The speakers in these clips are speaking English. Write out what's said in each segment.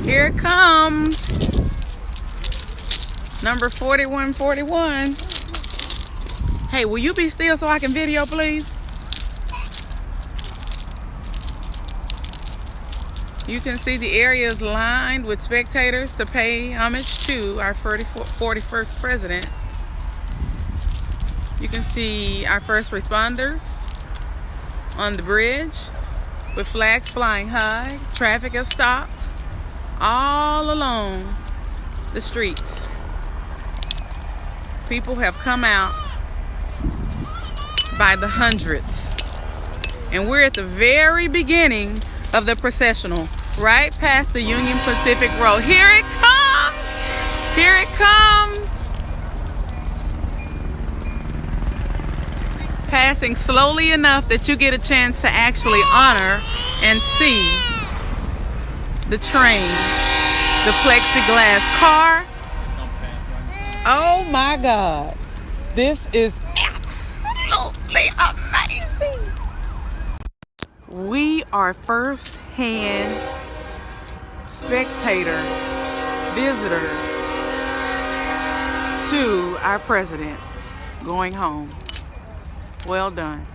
Here it comes. Number 4141. Hey, will you be still so I can video, please? You can see the area is lined with spectators to pay homage to our 41st president. You can see our first responders on the bridge with flags flying high. Traffic has stopped all along the streets. People have come out by the hundreds. And we're at the very beginning of the processional, right past the Union Pacific Road. Here it comes! Here it comes! Passing slowly enough that you get a chance to actually honor and see the train, the plexiglass car. Oh my God. This is absolutely amazing. We are first-hand spectators, visitors to our president going home. Well done.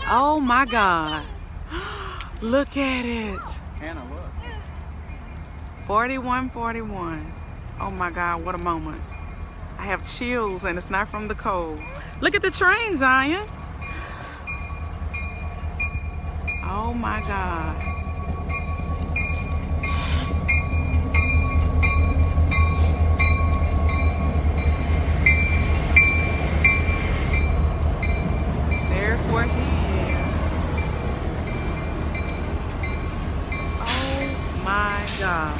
Oh my God. Look at it. 4141. Oh my God, what a moment. I have chills and it's not from the cold. Look at the train, Zion. Oh my God. There's where he is. Oh my God.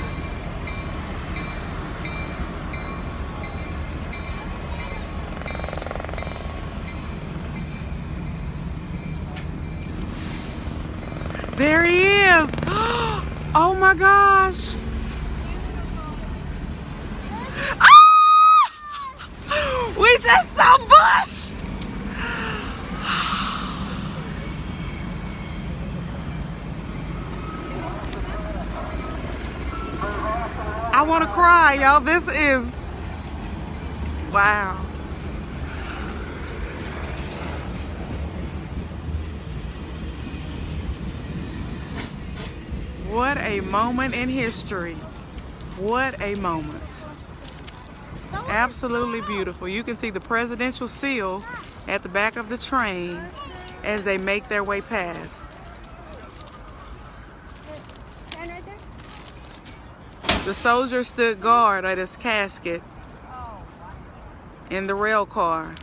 There he is. Oh my gosh. Ah! We just saw Bush. I want to cry, y'all. This is, wow. What a moment in history. What a moment. Absolutely beautiful. You can see the presidential seal at the back of the train as they make their way past. The soldier stood guard at his casket in the rail car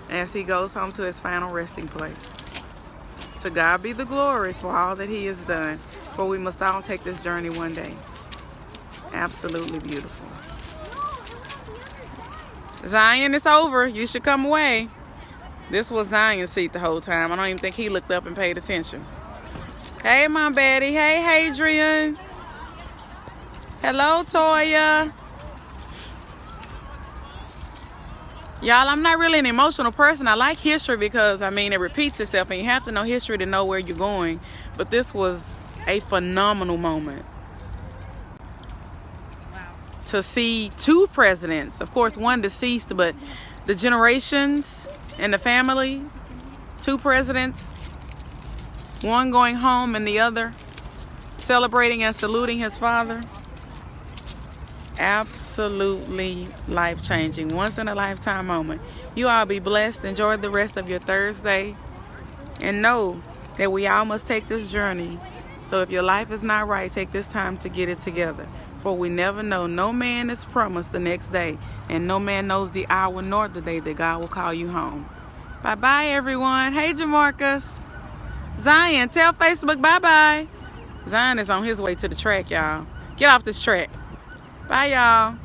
as he goes home to his final resting place. To God be the glory for all that he has done, for we must all take this journey one day. Absolutely beautiful. Zion, it's over. You should come away. This was Zion's seat the whole time. I don't even think he looked up and paid attention. Hey, my Betty. Hey, Hadrian. Hello, Toya. Y'all, I'm not really an emotional person. I like history because, I mean, it repeats itself and you have to know history to know where you're going. But this was a phenomenal moment. Wow. To see two presidents, of course, one deceased, but the generations and the family, two presidents, one going home and the other celebrating and saluting his father. Absolutely life-changing, once in a lifetime moment. You all be blessed. Enjoy the rest of your Thursday and know that we all must take this journey. So if your life is not right, take this time to get it together, for we never know. No man is promised the next day, and no man knows the hour nor the day that God will call you home. Bye-bye, everyone. Hey, Jamarcus. Zion, tell Facebook bye-bye. Zion is on his way to the track, y'all. Get off this track. Bye, y'all.